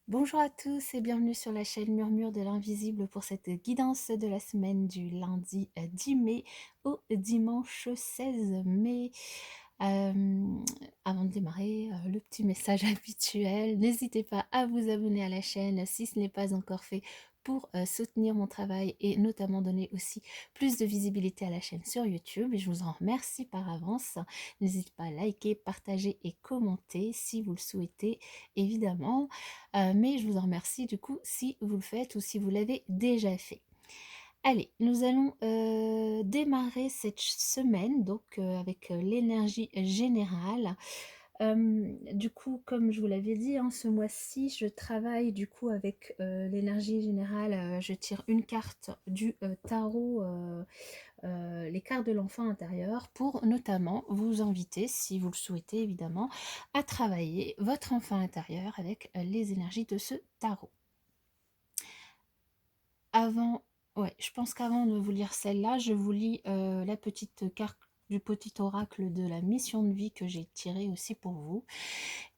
Bonjour à tous et bienvenue sur la chaîne Murmure de l'Invisible pour cette guidance de la semaine du lundi 10 mai au dimanche 16 mai. Avant de démarrer, le petit message habituel, n'hésitez pas à vous abonner à la chaîne si ce n'est pas encore fait pour soutenir mon travail et notamment donner aussi plus de visibilité à la chaîne sur YouTube. Et je vous en remercie par avance. N'hésitez pas à liker, partager et commenter si vous le souhaitez, évidemment. Mais je vous en remercie du coup si vous le faites ou si vous l'avez déjà fait. Allez, nous allons démarrer cette semaine donc avec l'énergie générale. Du coup, comme je vous l'avais dit, hein, ce mois-ci, je travaille du coup avec l'énergie générale. Je tire une carte du tarot, les cartes de l'enfant intérieur, pour notamment vous inviter, si vous le souhaitez évidemment, à travailler votre enfant intérieur avec les énergies de ce tarot. Avant, ouais, je pense qu'avant de vous lire celle-là, je vous lis la petite carte du petit oracle de la mission de vie que j'ai tiré aussi pour vous.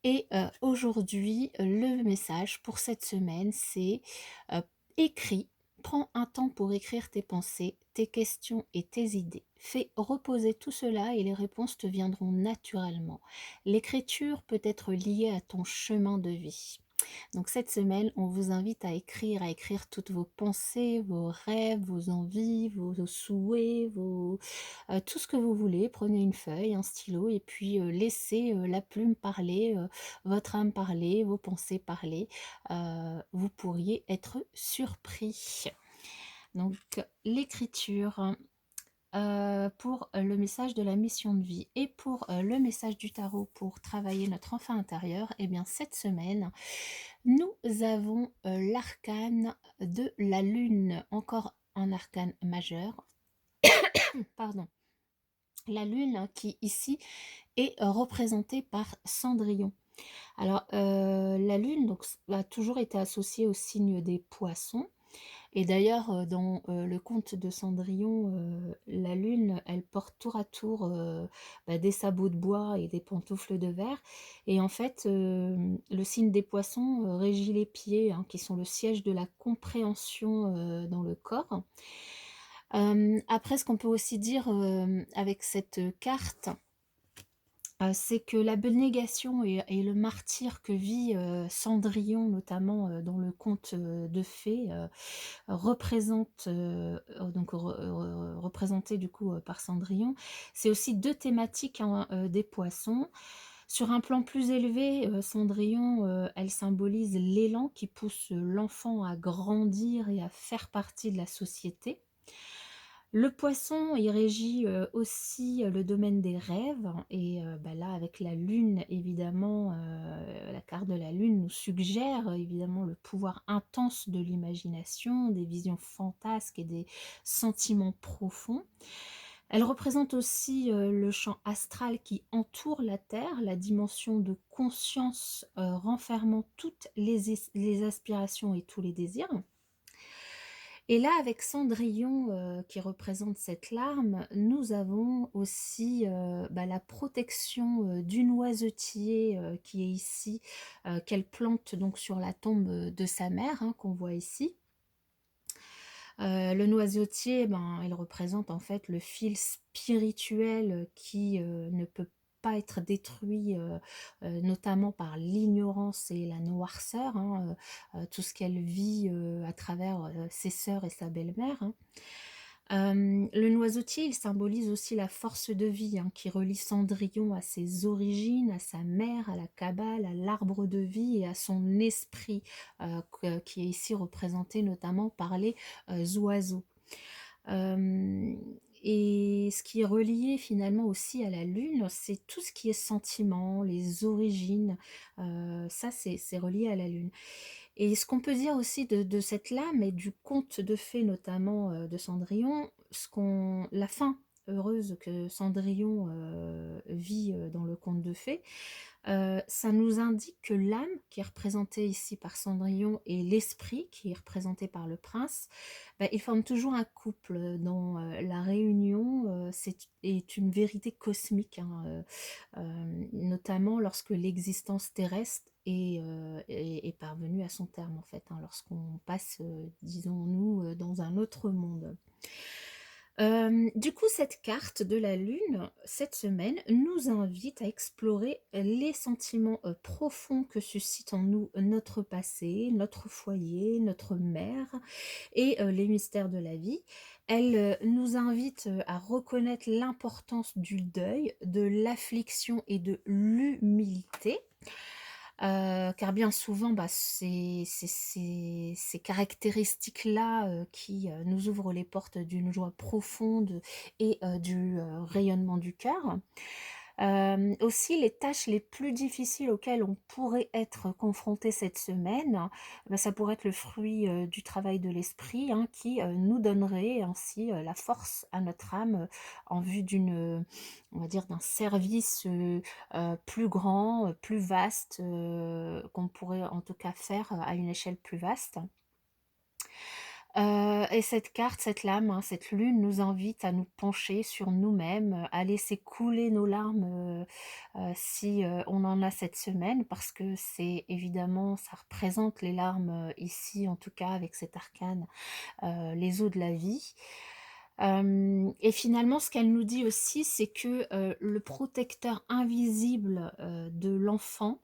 Et aujourd'hui, le message pour cette semaine, c'est écris. Prends un temps pour écrire tes pensées, tes questions et tes idées. Fais reposer tout cela et les réponses te viendront naturellement. L'écriture peut être liée à ton chemin de vie. Donc cette semaine, on vous invite à écrire toutes vos pensées, vos rêves, vos envies, vos souhaits, tout ce que vous voulez. Prenez une feuille, un stylo et puis laissez la plume parler, votre âme parler, vos pensées parler. Vous pourriez être surpris. Donc l'écriture. Pour le message de la mission de vie et pour le message du tarot pour travailler notre enfant intérieur, et bien cette semaine, nous avons l'arcane de la lune, encore un arcane majeur, pardon. La lune qui ici est représentée par Cendrillon. Alors la lune donc, a toujours été associée au signe des poissons. Et d'ailleurs, dans le conte de Cendrillon, la lune, elle porte tour à tour des sabots de bois et des pantoufles de verre. Et en fait, le signe des poissons régit les pieds, hein, qui sont le siège de la compréhension dans le corps. Après, ce qu'on peut aussi dire avec cette carte, c'est que l'abnégation et le martyre que vit Cendrillon, notamment dans le conte de fées, représente, représenté du coup par Cendrillon. C'est aussi deux thématiques, hein, des poissons. Sur un plan plus élevé, Cendrillon, elle symbolise l'élan qui pousse l'enfant à grandir et à faire partie de la société. Le poisson, il régit aussi le domaine des rêves et là avec la lune évidemment, la carte de la lune nous suggère évidemment le pouvoir intense de l'imagination, des visions fantasques et des sentiments profonds. Elle représente aussi le champ astral qui entoure la Terre, la dimension de conscience renfermant toutes les aspirations et tous les désirs. Et là, avec Cendrillon qui représente cette larme, nous avons aussi la protection du noisetier qui est ici, qu'elle plante donc sur la tombe de sa mère, hein, qu'on voit ici. Le noisetier, il représente en fait le fil spirituel qui ne peut pas être détruit, notamment par l'ignorance et la noirceur, hein, tout ce qu'elle vit à travers ses sœurs et sa belle-mère, hein. Le noisetier, il symbolise aussi la force de vie, hein, qui relie Cendrillon à ses origines, à sa mère, à la Kabbale, à l'arbre de vie et à son esprit, qui est ici représenté notamment par les oiseaux. Euh, et ce qui est relié finalement aussi à la lune, c'est tout ce qui est sentiment, les origines, ça c'est relié à la lune. Et ce qu'on peut dire aussi de cette lame et du conte de fées notamment de Cendrillon, la fin heureuse que Cendrillon vit dans le conte de fées, ça nous indique que l'âme qui est représentée ici par Cendrillon et l'esprit qui est représenté par le prince, ils forment toujours un couple dont la réunion est une vérité cosmique, hein, notamment lorsque l'existence terrestre est parvenue à son terme en fait, hein, lorsqu'on passe, disons-nous, dans un autre monde. Du coup, cette carte de la Lune, cette semaine, nous invite à explorer les sentiments profonds que suscite en nous notre passé, notre foyer, notre mère et les mystères de la vie. Elle nous invite à reconnaître l'importance du deuil, de l'affliction et de l'humilité. Car bien souvent, bah, ces caractéristiques-là, qui, nous ouvrent les portes d'une joie profonde et du, rayonnement du cœur. Aussi les tâches les plus difficiles auxquelles on pourrait être confronté cette semaine, bah, ça pourrait être le fruit, du travail de l'esprit, hein, qui, nous donnerait ainsi, la force à notre âme, en vue d'une, on va dire d'un service, plus grand, plus vaste, qu'on pourrait en tout cas faire, à une échelle plus vaste. Et cette carte, cette lame, hein, cette lune nous invite à nous pencher sur nous-mêmes, à laisser couler nos larmes, si, on en a cette semaine parce que c'est évidemment ça représente les larmes, ici en tout cas avec cet arcane, les eaux de la vie. Et finalement ce qu'elle nous dit aussi, c'est que, le protecteur invisible, de l'enfant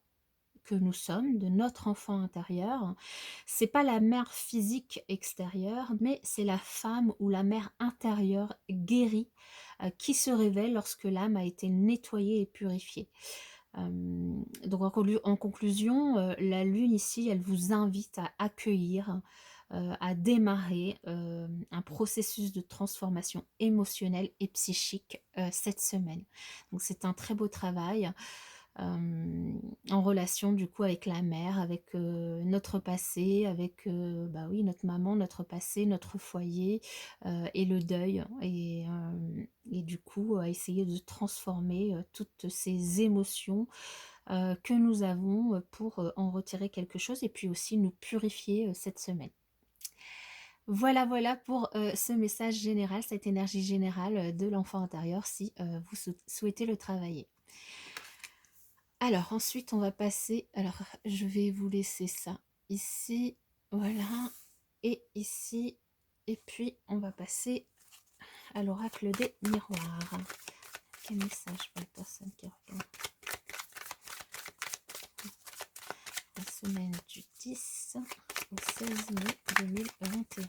que nous sommes, de notre enfant intérieur, c'est pas la mère physique extérieure, mais c'est la femme ou la mère intérieure guérie, qui se révèle lorsque l'âme a été nettoyée et purifiée. Donc en conclusion, la lune ici, elle vous invite à accueillir, à démarrer, un processus de transformation émotionnelle et psychique, cette semaine. Donc c'est un très beau travail en relation du coup avec la mère, avec notre passé, avec bah oui, notre maman, notre passé, notre foyer et le deuil. Et du coup, à essayer de transformer toutes ces émotions que nous avons pour en retirer quelque chose et puis aussi nous purifier cette semaine. Voilà, voilà pour ce message général, cette énergie générale de l'enfant intérieur si vous souhaitez le travailler. Alors ensuite on va passer, alors je vais vous laisser ça ici, voilà, et ici, et puis on va passer à l'oracle des miroirs. Quel message pour les personnes qui regardent la semaine du 10 au 16 mai 2021.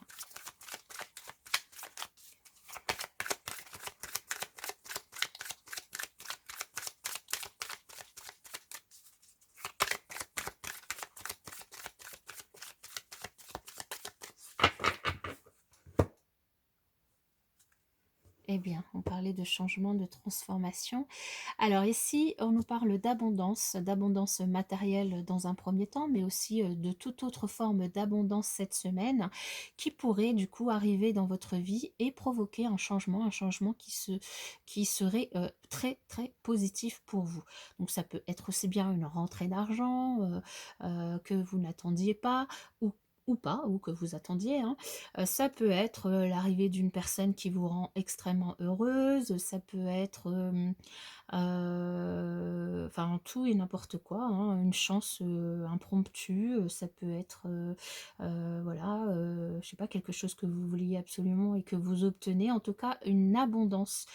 Eh bien, on parlait de changement, de transformation. Alors ici, on nous parle d'abondance matérielle dans un premier temps, mais aussi de toute autre forme d'abondance cette semaine qui pourrait du coup arriver dans votre vie et provoquer un changement qui serait très très positif pour vous. Donc ça peut être aussi bien une rentrée d'argent que vous n'attendiez pas ou pas, ou que vous attendiez, hein. Ça peut être, l'arrivée d'une personne qui vous rend extrêmement heureuse, ça peut être, enfin tout et n'importe quoi, hein, une chance, impromptue, ça peut être, voilà, je sais pas, quelque chose que vous vouliez absolument et que vous obtenez. En tout cas, une abondance,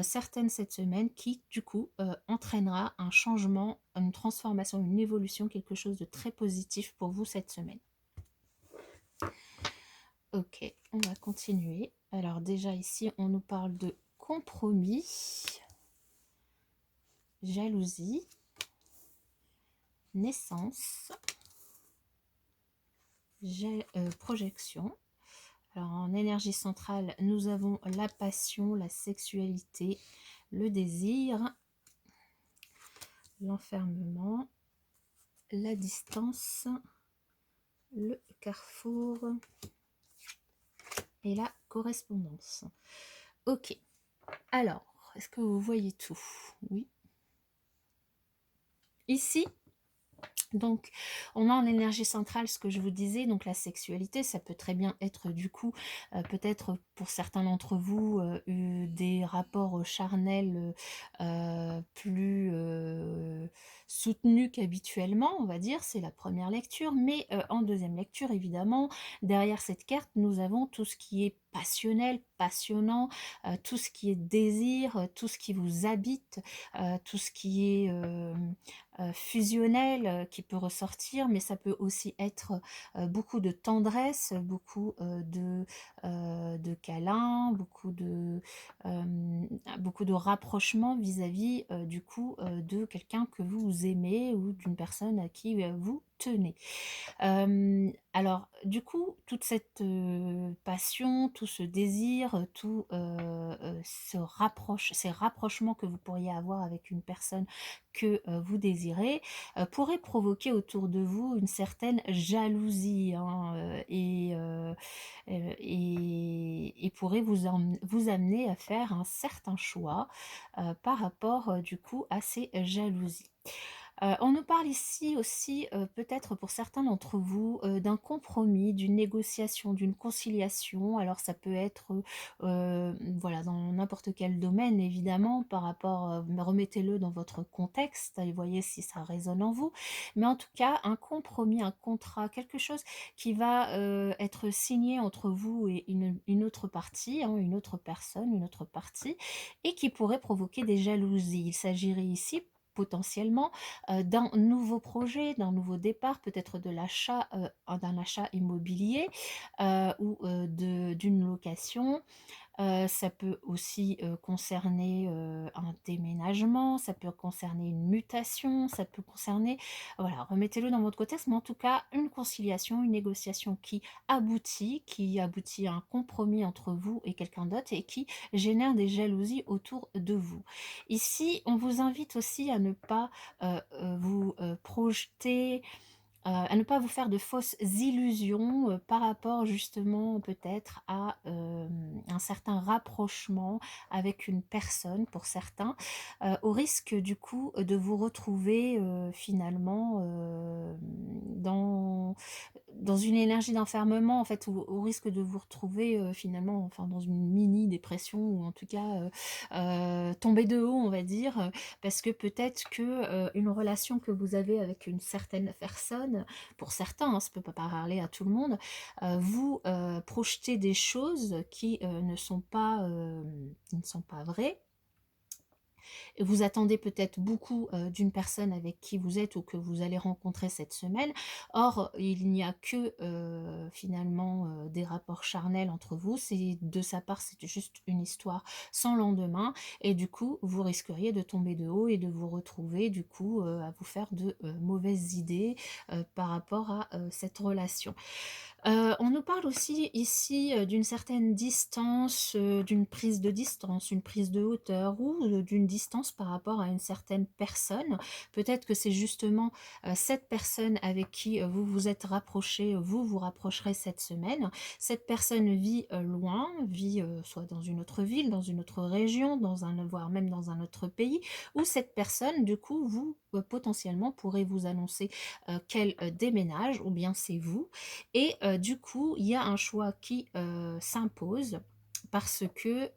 certaine cette semaine qui, du coup, entraînera un changement, une transformation, une évolution, quelque chose de très positif pour vous cette semaine. Ok, on va continuer. Alors déjà ici, on nous parle de compromis, jalousie, naissance, projection. Alors en énergie centrale, nous avons la passion, la sexualité, le désir, l'enfermement, la distance, le carrefour et la correspondance. Ok, alors, est-ce que vous voyez tout? Oui. Ici, Donc, on a en énergie centrale ce que je vous disais, donc la sexualité, ça peut très bien être du coup, peut-être pour certains d'entre vous, des rapports, charnels, plus, soutenus qu'habituellement, on va dire. C'est la première lecture, mais en deuxième lecture, évidemment, derrière cette carte, nous avons tout ce qui est passionnel, passionnant, tout ce qui est désir, tout ce qui vous habite, tout ce qui est, fusionnel, qui peut ressortir, mais ça peut aussi être beaucoup de tendresse, beaucoup de câlins, beaucoup de rapprochement vis-à-vis du coup de quelqu'un que vous aimez ou d'une personne à qui vous tenez. Alors du coup, toute cette, passion, tout ce désir, tout, ces rapprochements que vous pourriez avoir avec une personne que, vous désirez, pourrait provoquer autour de vous une certaine jalousie, hein, et pourrait vous amener à faire un certain choix, par rapport, du coup à ces jalousies. On nous parle ici aussi, peut-être pour certains d'entre vous, d'un compromis, d'une négociation, d'une conciliation. Alors ça peut être, voilà, dans n'importe quel domaine évidemment par rapport, remettez-le dans votre contexte et voyez si ça résonne en vous. Mais en tout cas, un compromis, un contrat, quelque chose qui va, être signé entre vous et une autre partie, hein, une autre personne, une autre partie et qui pourrait provoquer des jalousies. Il s'agirait ici potentiellement d'un nouveau projet, d'un nouveau départ, peut-être de l'achat, d'un achat immobilier, ou d'une location. Ça peut aussi, concerner, un déménagement, ça peut concerner une mutation, ça peut concerner voilà, remettez-le dans votre contexte, mais en tout cas, une conciliation, une négociation qui aboutit à un compromis entre vous et quelqu'un d'autre et qui génère des jalousies autour de vous. Ici, on vous invite aussi à ne pas, vous, projeter à ne pas vous faire de fausses illusions, par rapport justement peut-être à, un certain rapprochement avec une personne pour certains, au risque du coup, de vous retrouver, finalement, dans une énergie d'enfermement en fait, au risque de vous retrouver, finalement, enfin dans une mini dépression ou en tout cas, tomber de haut on va dire, parce que peut-être que, une relation que vous avez avec une certaine personne, pour certains, hein, ça peut pas parler à tout le monde, vous, projetez des choses qui, ne sont pas vraies. Vous attendez peut-être beaucoup, d'une personne avec qui vous êtes ou que vous allez rencontrer cette semaine. Or, il n'y a que, finalement, des rapports charnels entre vous. C'est de sa part, c'est juste une histoire sans lendemain et du coup, vous risqueriez de tomber de haut et de vous retrouver du coup, à vous faire de, mauvaises idées, par rapport à, cette relation. On nous parle aussi ici, d'une certaine distance, d'une prise de distance, une prise de hauteur ou, d'une distance par rapport à une certaine personne. Peut-être que c'est justement, cette personne avec qui, vous vous êtes rapprochés, vous vous rapprocherez cette semaine. Cette personne vit, loin, vit, soit dans une autre ville, dans une autre région, voire même dans un autre pays, où cette personne, du coup, vous, potentiellement pourrez vous annoncer, qu'elle, déménage ou bien c'est vous et du coup, il y a un choix qui, s'impose parce que,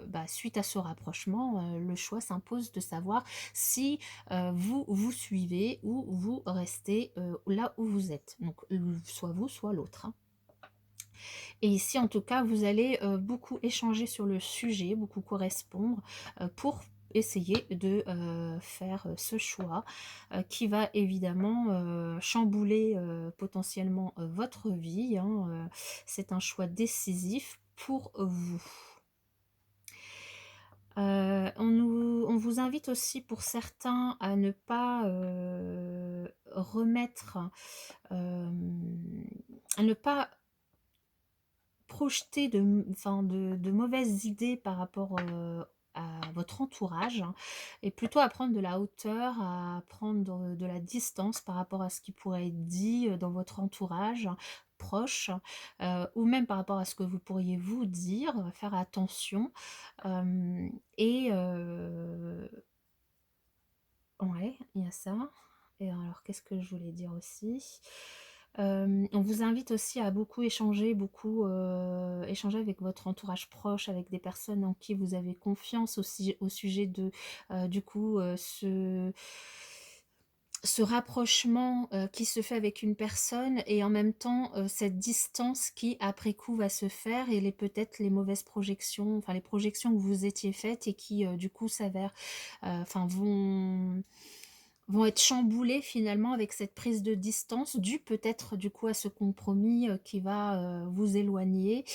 bah, suite à ce rapprochement, le choix s'impose de savoir si, vous vous suivez ou vous restez, là où vous êtes. Donc, soit vous, soit l'autre, hein. Et ici, en tout cas, vous allez, beaucoup échanger sur le sujet, beaucoup correspondre, pour essayer de, faire, ce choix, qui va évidemment, chambouler, potentiellement, votre vie, hein, c'est un choix décisif pour vous. On vous invite aussi pour certains à ne pas, remettre, à ne pas projeter de mauvaises idées par rapport, à votre entourage, hein, et plutôt à prendre de la hauteur, à prendre de la distance par rapport à ce qui pourrait être dit, dans votre entourage proche, ou même par rapport à ce que vous pourriez vous dire, faire attention, hem et ouais, il y a ça. Et alors, qu'est-ce que je voulais dire aussi? On vous invite aussi à beaucoup échanger, échanger avec votre entourage proche, avec des personnes en qui vous avez confiance aussi au sujet de, du coup, ce rapprochement qui se fait avec une personne et en même temps cette distance qui après coup va se faire et peut-être les mauvaises projections, enfin les projections que vous étiez faites et qui du coup s'avèrent, enfin vont être chamboulées finalement avec cette prise de distance, due peut-être du coup à ce compromis qui va vous éloigner.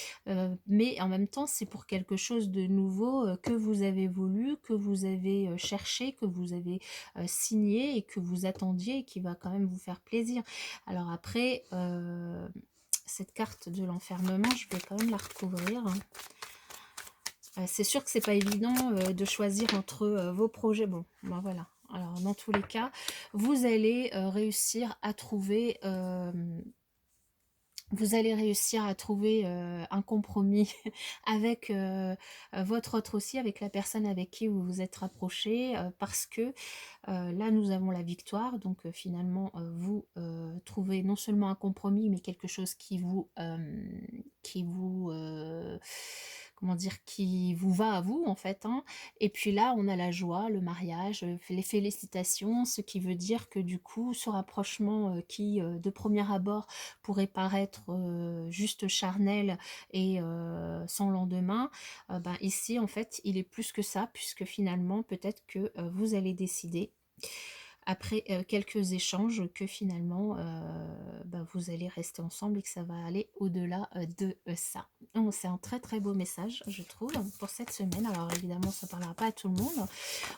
Mais en même temps, c'est pour quelque chose de nouveau que vous avez voulu, que vous avez cherché, que vous avez signé et que vous attendiez et qui va quand même vous faire plaisir. Alors après, cette carte de l'enfermement, je vais quand même la recouvrir, hein. C'est sûr que c'est pas évident de choisir entre vos projets. Bon, ben voilà. Alors, dans tous les cas, vous allez réussir à trouver, un compromis avec votre autre aussi, avec la personne avec qui vous vous êtes rapproché, parce que là, nous avons la victoire. Donc, finalement, vous trouvez non seulement un compromis, mais quelque chose comment dire, qui vous va à vous, en fait, hein. Et puis là, on a la joie, le mariage, les félicitations, ce qui veut dire que du coup, ce rapprochement qui, de premier abord, pourrait paraître juste charnel et sans lendemain, ben, ici, en fait, il est plus que ça, puisque finalement, peut-être que vous allez décider après quelques échanges que finalement bah, vous allez rester ensemble et que ça va aller au-delà de ça. Donc, c'est un très très beau message, je trouve, pour cette semaine. Alors évidemment, ça ne parlera pas à tout le monde.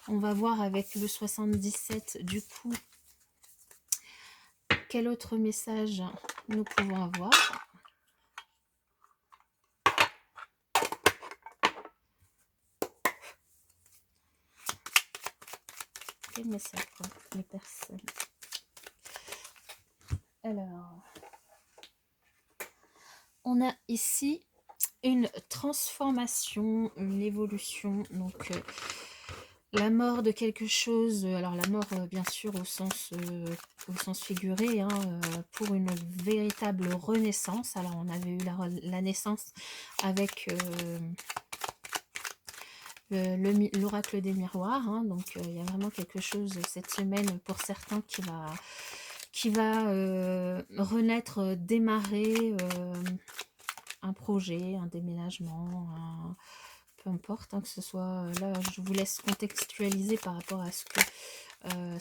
On va voir avec le 77 du coup quel autre message nous pouvons avoir. Quel message pour les personnes? Alors, on a ici une transformation, une évolution, donc la mort de quelque chose, alors la mort bien sûr au sens figuré, hein, pour une véritable renaissance. Alors on avait eu la naissance avec l'oracle des miroirs, hein, donc il y a vraiment quelque chose cette semaine pour certains qui va renaître, démarrer un projet, un déménagement, peu importe, hein, que ce soit là, je vous laisse contextualiser par rapport à ce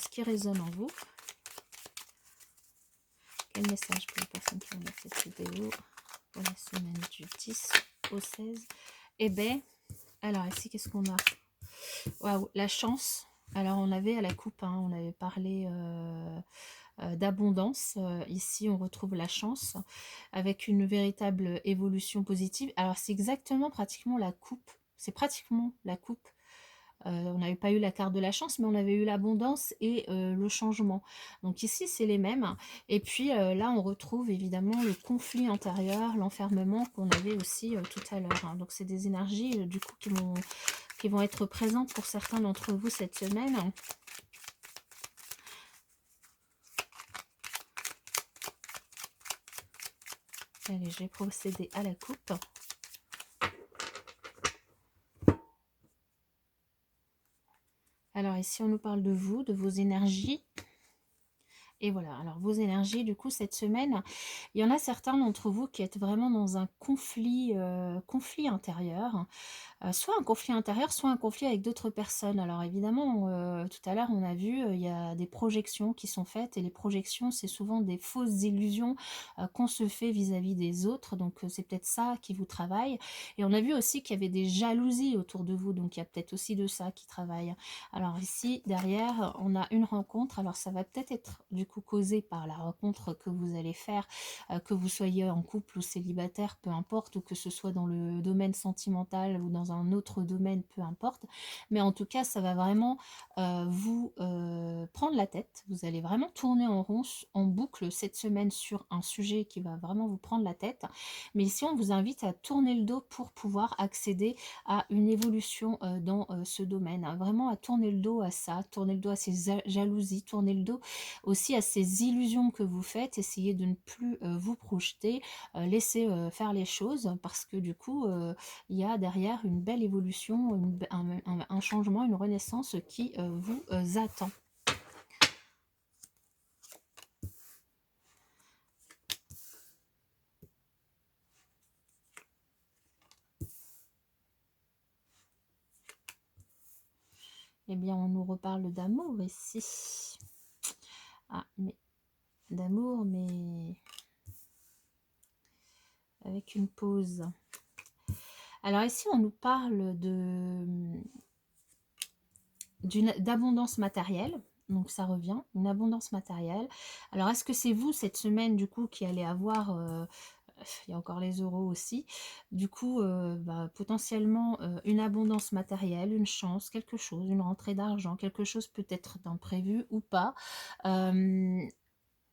qui résonne en vous. Quel message pour les personnes qui regardent cette vidéo pour la semaine du 10 au 16? Eh bien, alors ici, qu'est-ce qu'on a? Waouh, la chance. Alors, on avait à la coupe, hein, on avait parlé d'abondance. Ici, on retrouve la chance avec une véritable évolution positive. Alors, c'est exactement pratiquement la coupe. C'est pratiquement la coupe. On n'avait pas eu la carte de la chance, mais on avait eu l'abondance et le changement. Donc ici, c'est les mêmes. Et puis là, on retrouve évidemment le conflit intérieur, l'enfermement qu'on avait aussi tout à l'heure, hein. Donc c'est des énergies du coup qui vont être présentes pour certains d'entre vous cette semaine. Allez, je vais procéder à la coupe. Alors ici, on nous parle de vous, de vos énergies. Et voilà, alors vos énergies, du coup, cette semaine, il y en a certains d'entre vous qui êtes vraiment dans un conflit intérieur. Soit un conflit intérieur, soit un conflit avec d'autres personnes. Alors évidemment, tout à l'heure, on a vu, il y a des projections qui sont faites et les projections, c'est souvent des fausses illusions qu'on se fait vis-à-vis des autres. Donc c'est peut-être ça qui vous travaille. Et on a vu aussi qu'il y avait des jalousies autour de vous. Donc il y a peut-être aussi de ça qui travaille. Alors ici, derrière, on a une rencontre. Alors ça va peut-être être du coup causé par la rencontre que vous allez faire, que vous soyez en couple ou célibataire, peu importe, ou que ce soit dans le domaine sentimental ou dans un un autre domaine, peu importe. Mais en tout cas, ça va vraiment vous prendre la tête. Vous allez vraiment tourner en rond, en boucle cette semaine sur un sujet qui va vraiment vous prendre la tête. Mais ici, on vous invite à tourner le dos pour pouvoir accéder à une évolution dans ce domaine. Hein. Vraiment à tourner le dos à ça, tourner le dos à ces jalousies, tourner le dos aussi à ces illusions que vous faites. Essayez de ne plus vous projeter, laisser faire les choses parce que du coup, il y a derrière une belle évolution, un changement, une renaissance qui vous attend. Eh bien, on nous reparle d'amour ici. Ah, mais d'amour, mais avec une pause. Alors ici, on nous parle d'abondance matérielle. Donc ça revient, une abondance matérielle. Alors est-ce que c'est vous cette semaine du coup qui allez avoir, il y a encore les euros aussi, du coup potentiellement une abondance matérielle, une chance, quelque chose, une rentrée d'argent, quelque chose peut-être d'imprévu ou pas.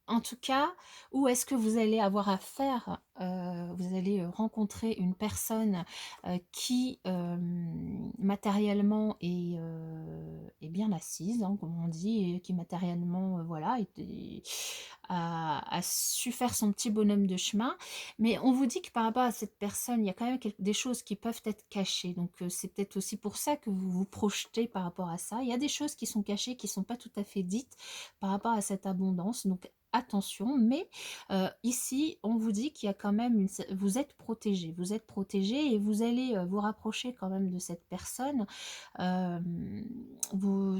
En tout cas, où est-ce que vous allez avoir affaire, vous allez rencontrer une personne qui matériellement est bien assise, hein, comme on dit, et qui matériellement voilà, a su faire son petit bonhomme de chemin. Mais on vous dit que par rapport à cette personne, il y a quand même des choses qui peuvent être cachées. Donc c'est peut-être aussi pour ça que vous vous projetez par rapport à ça. Il y a des choses qui sont cachées, qui ne sont pas tout à fait dites par rapport à cette abondance. Donc attention, mais ici, on vous dit qu'il y a quand même vous êtes protégé et vous allez vous rapprocher quand même de cette personne.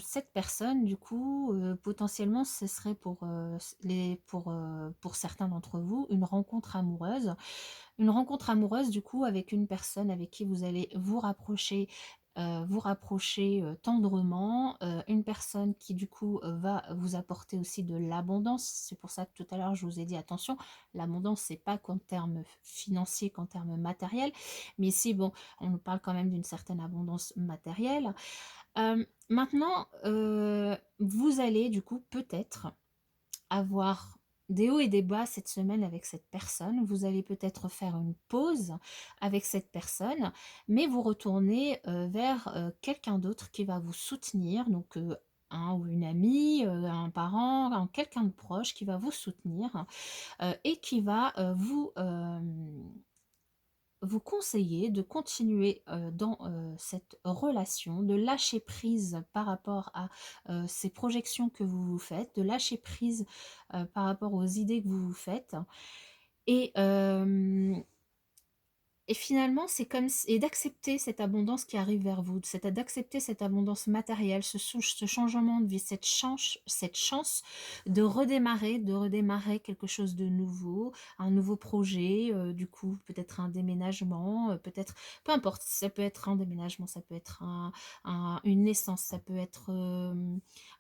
Cette personne, du coup, potentiellement, ce serait pour certains d'entre vous une rencontre amoureuse, du coup, avec une personne avec qui vous allez vous rapprocher tendrement, une personne qui du coup va vous apporter aussi de l'abondance. C'est pour ça que tout à l'heure je vous ai dit attention, l'abondance c'est pas qu'en termes financiers, qu'en termes matériels, mais ici bon, on nous parle quand même d'une certaine abondance matérielle. Maintenant, vous allez du coup peut-être avoir des hauts et des bas cette semaine avec cette personne. Vous allez peut-être faire une pause avec cette personne, mais vous retournez vers quelqu'un d'autre qui va vous soutenir, donc un ou une amie, un parent, quelqu'un de proche qui va vous soutenir et qui va vous conseiller de continuer dans cette relation, de lâcher prise par rapport à ces projections que vous vous faites, de lâcher prise par rapport aux idées que vous vous faites. Et et finalement, c'est comme et d'accepter cette abondance qui arrive vers vous, d'accepter cette abondance matérielle, ce changement de vie, cette chance de redémarrer quelque chose de nouveau, un nouveau projet, du coup, peut-être un déménagement, peut-être, peu importe, ça peut être un déménagement, ça peut être une naissance, ça peut être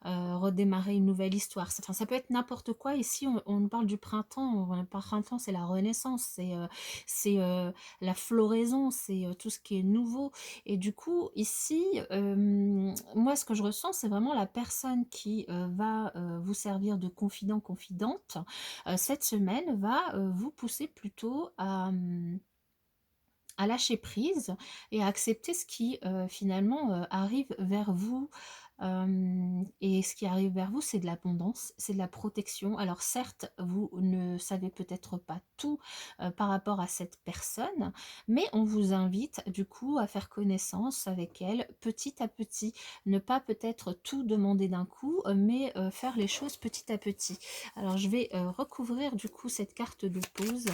redémarrer une nouvelle histoire, enfin, ça peut être n'importe quoi. Ici, on nous parle du printemps. Le printemps, c'est la renaissance, c'est la floraison, c'est tout ce qui est nouveau. Et du coup, ici, moi, ce que je ressens, c'est vraiment la personne qui va vous servir de confident, confidente. Cette semaine va vous pousser plutôt à lâcher prise et à accepter ce qui finalement arrive vers vous. Et ce qui arrive vers vous, c'est de l'abondance, c'est de la protection. Alors certes, vous ne savez peut-être pas tout par rapport à cette personne, mais on vous invite du coup à faire connaissance avec elle petit à petit. Ne pas peut-être tout demander d'un coup, mais faire les choses petit à petit. Alors je vais recouvrir du coup cette carte de pause.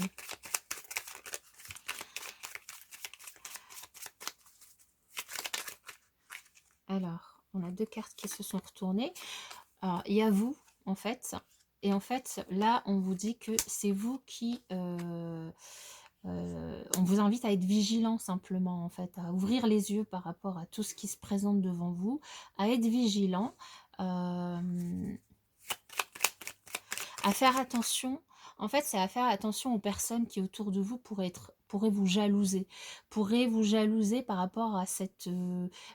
Alors, on a deux cartes qui se sont retournées. Alors, il y a vous, en fait. Et en fait, là, on vous dit que c'est vous qui... on vous invite à être vigilant simplement, en fait, à ouvrir les yeux par rapport à tout ce qui se présente devant vous, à être vigilant, à faire attention. En fait, c'est à faire attention aux personnes qui autour de vous pourraient être pourrait vous jalouser par rapport à cette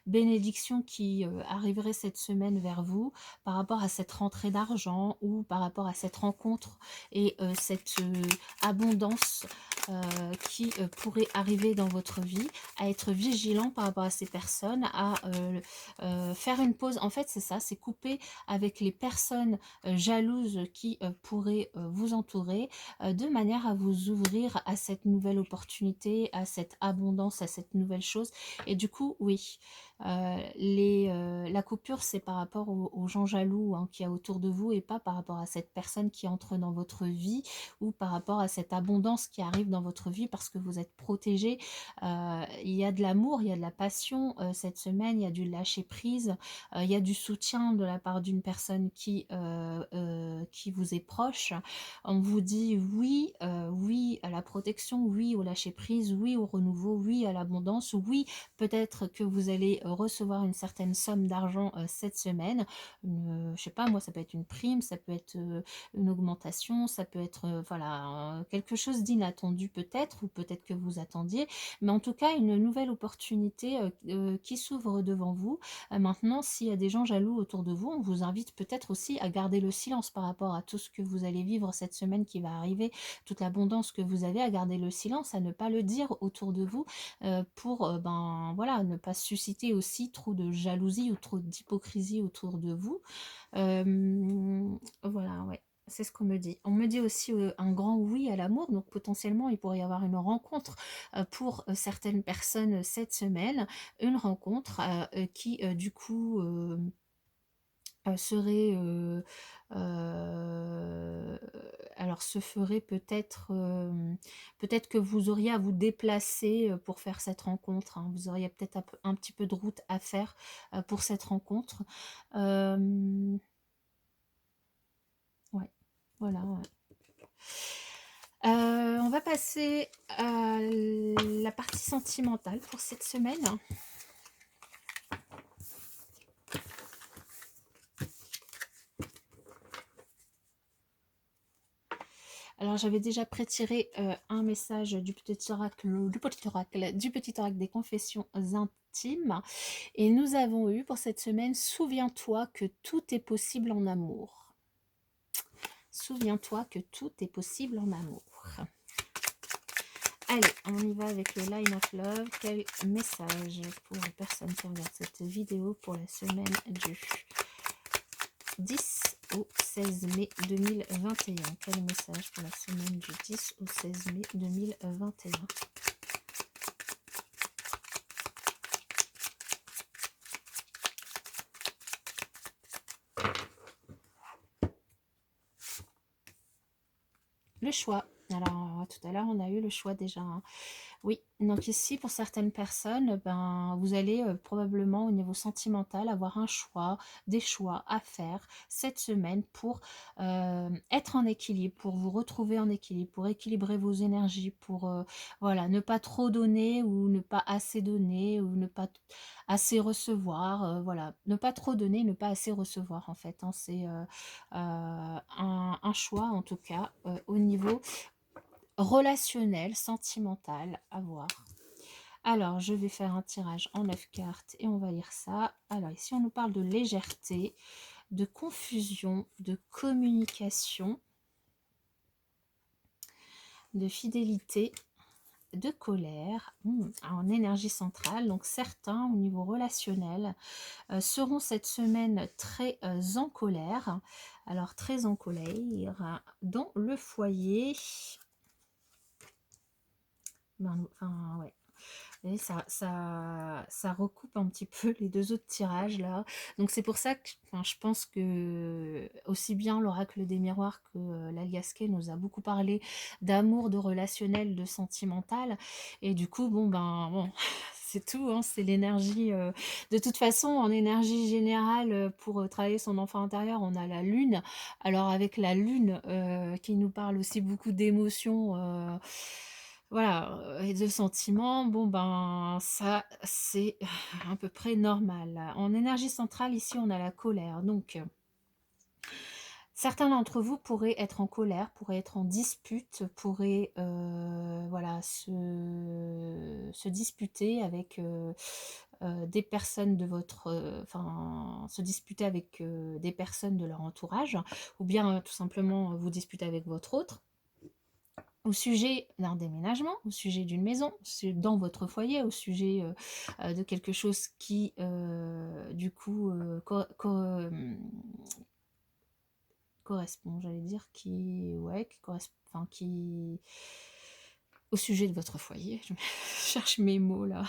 bénédiction qui arriverait cette semaine vers vous, par rapport à cette rentrée d'argent ou par rapport à cette rencontre et cette abondance qui pourrait arriver dans votre vie, à être vigilant par rapport à ces personnes, à faire une pause. En fait, c'est ça, c'est couper avec les personnes jalouses qui pourraient vous entourer, de manière à vous ouvrir à cette nouvelle opportunité, à cette abondance, à cette nouvelle chose. Et du coup, oui, la coupure, c'est par rapport aux gens jaloux hein, qu'il y a autour de vous et pas par rapport à cette personne qui entre dans votre vie ou par rapport à cette abondance qui arrive dans votre vie parce que vous êtes protégé. Il y a de l'amour, il y a de la passion cette semaine, il y a du lâcher prise, il y a du soutien de la part d'une personne qui vous est proche. On vous dit oui, oui à la protection, oui au lâcher prise, oui au renouveau, oui à l'abondance, oui peut-être que vous allez recevoir une certaine somme d'argent cette semaine. Je sais pas, moi ça peut être une prime, ça peut être une augmentation, ça peut être voilà quelque chose d'inattendu peut-être, ou peut-être que vous attendiez, mais en tout cas une nouvelle opportunité qui s'ouvre devant vous. Maintenant, s'il y a des gens jaloux autour de vous, on vous invite peut-être aussi à garder le silence par rapport à tout ce que vous allez vivre cette semaine qui va arriver, toute l'abondance que vous avez, à garder le silence, à ne pas le dire autour de vous pour ben voilà, ne pas susciter aussi trop de jalousie ou trop d'hypocrisie autour de vous. Voilà, ouais. C'est ce qu'on me dit. On me dit aussi un grand oui à l'amour, donc potentiellement il pourrait y avoir une rencontre pour certaines personnes cette semaine, une rencontre qui du coup serait euh, alors se ferait peut-être peut-être que vous auriez à vous déplacer pour faire cette rencontre hein. Vous auriez peut-être un petit peu de route à faire pour cette rencontre. Ouais, voilà. Ouais. On va passer à la partie sentimentale pour cette semaine. Alors j'avais déjà prétiré un message du petit oracle des confessions intimes, et nous avons eu pour cette semaine: souviens-toi que tout est possible en amour. Souviens-toi que tout est possible en amour. Allez, on y va avec le Line of Love. Quel message pour les personnes qui regardent cette vidéo pour la semaine du 10 au 16 mai 2021. Quel message pour la semaine du 10 au 16 mai 2021? Le choix. Alors, tout à l'heure, on a eu le choix déjà. Hein. Oui, donc ici, pour certaines personnes, ben, vous allez probablement, au niveau sentimental, avoir un choix, des choix à faire cette semaine pour être en équilibre, pour vous retrouver en équilibre, pour équilibrer vos énergies, pour voilà, ne pas trop donner ou ne pas assez donner ou ne pas assez recevoir. Voilà, ne pas trop donner, ne pas assez recevoir, en fait. Hein, c'est un choix, en tout cas, au niveau relationnel, sentimental, à voir. Alors, je vais faire un tirage en 9 cartes et on va lire ça. Alors, ici, on nous parle de légèreté, de confusion, de communication, de fidélité, de colère, en énergie centrale. Donc, certains, au niveau relationnel, seront cette semaine très en colère. Alors, très en colère dans le foyer. Enfin, ouais. Et ça recoupe un petit peu les deux autres tirages là. Donc c'est pour ça que enfin, je pense que aussi bien l'oracle des miroirs que l'Aliasqué nous a beaucoup parlé d'amour, de relationnel, de sentimental. Et du coup, bon, c'est tout, hein, c'est l'énergie. De toute façon, en énergie générale, pour travailler son enfant intérieur, on a la lune. Alors avec la lune qui nous parle aussi beaucoup d'émotions. Voilà, et de sentiments, bon ben ça c'est à peu près normal. En énergie centrale, ici on a la colère, donc Certains d'entre vous pourraient être en colère, pourraient être en dispute, pourraient voilà, se disputer avec des personnes de votre... Enfin, se disputer avec des personnes de leur entourage, ou bien tout simplement vous disputer avec votre autre, au sujet d'un déménagement, au sujet d'une maison, dans votre foyer, au sujet de quelque chose qui, du coup, correspond, j'allais dire, qui, ouais, qui correspond, enfin, qui, au sujet de votre foyer, je cherche mes mots là.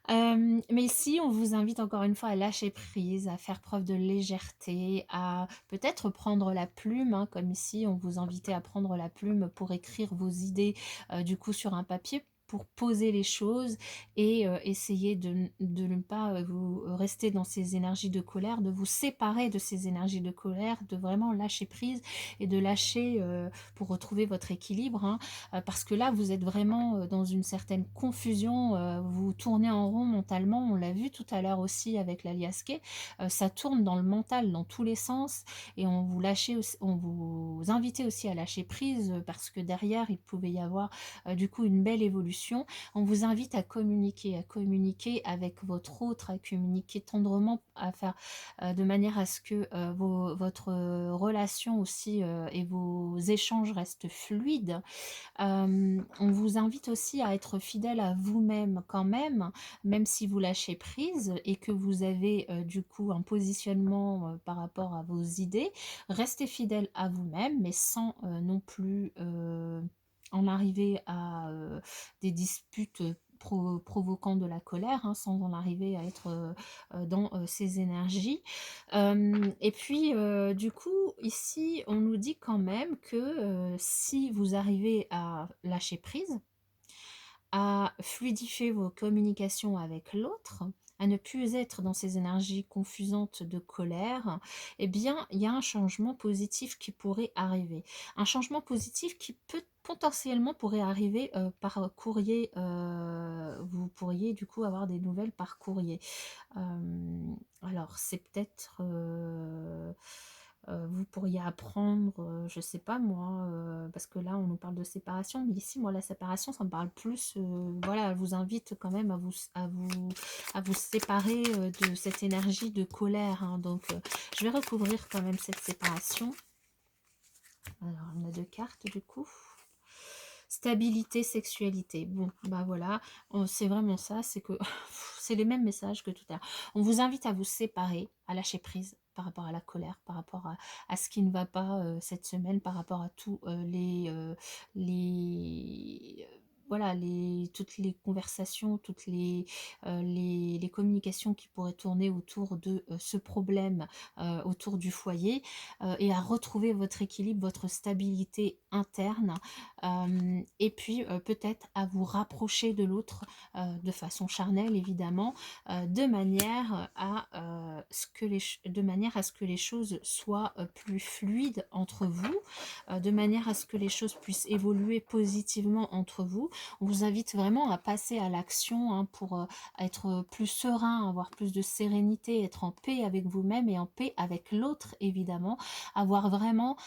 Mais ici, on vous invite encore une fois à lâcher prise, à faire preuve de légèreté, à peut-être prendre la plume, hein, comme ici, on vous invitait à prendre la plume pour écrire vos idées, du coup, sur un papier, pour poser les choses et essayer de ne pas vous rester dans ces énergies de colère, de vous séparer de ces énergies de colère, de vraiment lâcher prise et de lâcher pour retrouver votre équilibre, hein. Parce que là, vous êtes vraiment dans une certaine confusion, vous tournez en rond mentalement, on l'a vu tout à l'heure aussi avec l'aliasqué, ça tourne dans le mental dans tous les sens et on vous invitait aussi à lâcher prise parce que derrière, il pouvait y avoir du coup une belle évolution. On vous invite à communiquer avec votre autre, à communiquer tendrement, à faire de manière à ce que votre relation aussi et vos échanges restent fluides. On vous invite aussi à être fidèle à vous-même quand même, même si vous lâchez prise et que vous avez du coup un positionnement par rapport à vos idées. Restez fidèle à vous-même, mais sans non plus en arriver à des disputes provoquant de la colère, hein, sans en arriver à être dans ces énergies. Et puis, du coup, ici, on nous dit quand même que si vous arrivez à lâcher prise, à fluidifier vos communications avec l'autre, à ne plus être dans ces énergies confusantes de colère, eh bien, il y a un changement positif qui pourrait arriver. Un changement positif qui peut potentiellement pourrait arriver par courrier. Vous pourriez du coup avoir des nouvelles par courrier. Alors, c'est peut-être... vous pourriez apprendre, je sais pas moi, parce que là on nous parle de séparation, mais ici moi la séparation ça me parle plus, voilà, elle vous invite quand même à vous séparer de cette énergie de colère, hein. Donc je vais recouvrir quand même cette séparation. Alors on a deux cartes du coup. Stabilité, sexualité. Bon, bah voilà, c'est vraiment ça, c'est que c'est les mêmes messages que tout à l'heure. On vous invite à vous séparer, à lâcher prise par rapport à la colère, par rapport à ce qui ne va pas cette semaine, par rapport à tous les voilà, toutes les conversations, toutes les communications qui pourraient tourner autour de ce problème, autour du foyer, et à retrouver votre équilibre, votre stabilité interne, et puis peut-être à vous rapprocher de l'autre de façon charnelle évidemment, de manière à ce que les choses soient plus fluides entre vous, de manière à ce que les choses puissent évoluer positivement entre vous. On vous invite vraiment à passer à l'action, hein, pour être plus serein, avoir plus de sérénité, être en paix avec vous-même et en paix avec l'autre évidemment, avoir vraiment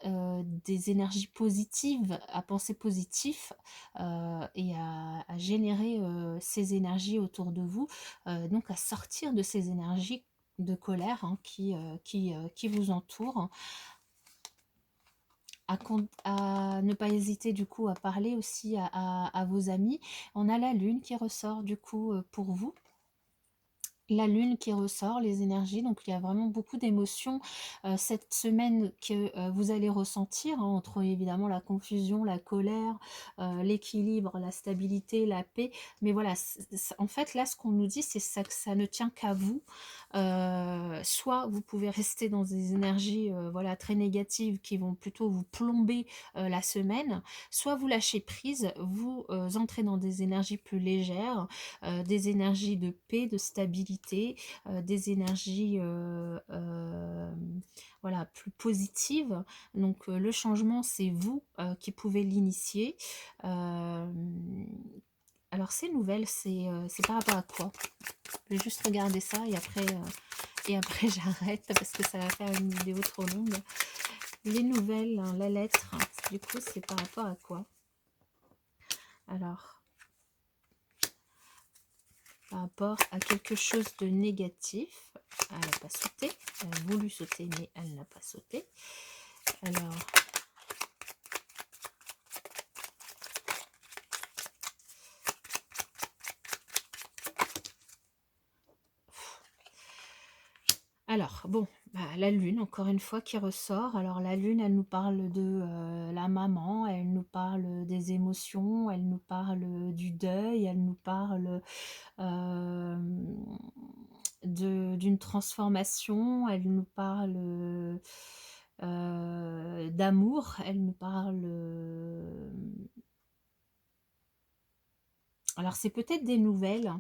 des énergies positives, à penser positif, et à générer ces énergies autour de vous, donc à sortir de ces énergies de colère, hein, qui vous entourent, à ne pas hésiter du coup à parler aussi à vos amis. On a la lune qui ressort du coup pour vous. La lune qui ressort, les énergies, donc il y a vraiment beaucoup d'émotions cette semaine que vous allez ressentir, hein, entre évidemment la confusion, la colère, l'équilibre, la stabilité, la paix. Mais voilà, en fait là ce qu'on nous dit c'est ça, que ça ne tient qu'à vous. Soit vous pouvez rester dans des énergies voilà, très négatives qui vont plutôt vous plomber la semaine, soit vous lâchez prise, vous entrez dans des énergies plus légères, des énergies de paix, de stabilité, des énergies voilà, plus positives. Donc le changement, c'est vous qui pouvez l'initier. Alors ces nouvelles, c'est par rapport à quoi? Je vais juste regarder ça et après j'arrête parce que ça va faire une vidéo trop longue. Les nouvelles, hein, la lettre, hein, du coup, c'est par rapport à quoi? Alors, par rapport à quelque chose de négatif. Elle n'a pas sauté. Elle a voulu sauter, mais elle n'a pas sauté. Alors, bon, bah, la lune, encore une fois, qui ressort. Alors, la lune, elle nous parle de la maman, elle nous parle des émotions, elle nous parle du deuil, elle nous parle euh, d'une transformation, elle nous parle d'amour, elle nous parle... alors, c'est peut-être des nouvelles.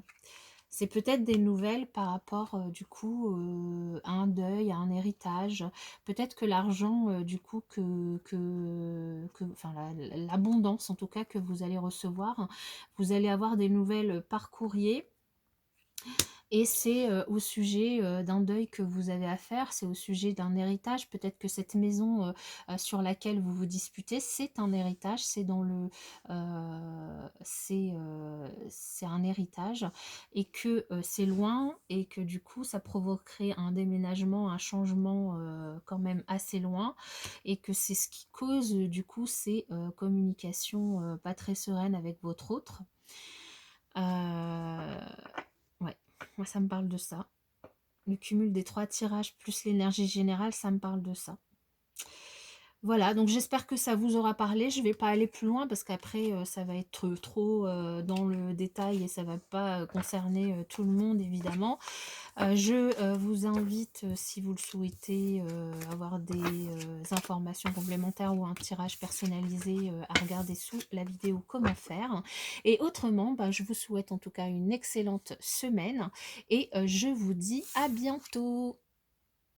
C'est peut-être des nouvelles par rapport, du coup, à un deuil, à un héritage. Peut-être que l'argent, du coup, enfin, l'abondance, en tout cas, que vous allez recevoir, vous allez avoir des nouvelles par courrier. Et c'est au sujet d'un deuil que vous avez à faire, c'est au sujet d'un héritage. Peut-être que cette maison sur laquelle vous vous disputez, c'est un héritage, c'est un héritage, et que c'est loin, et que du coup ça provoquerait un déménagement, un changement quand même assez loin, et que c'est ce qui cause du coup ces communications pas très sereines avec votre autre. Ouais, moi ça me parle de ça. Le cumul des 3 tirages plus l'énergie générale, ça me parle de ça. Voilà, donc j'espère que ça vous aura parlé. Je ne vais pas aller plus loin parce qu'après, ça va être trop dans le détail et ça ne va pas concerner tout le monde, évidemment. Je vous invite, si vous le souhaitez, avoir des informations complémentaires ou un tirage personnalisé, à regarder sous la vidéo comment faire. Et autrement, je vous souhaite en tout cas une excellente semaine et je vous dis à bientôt.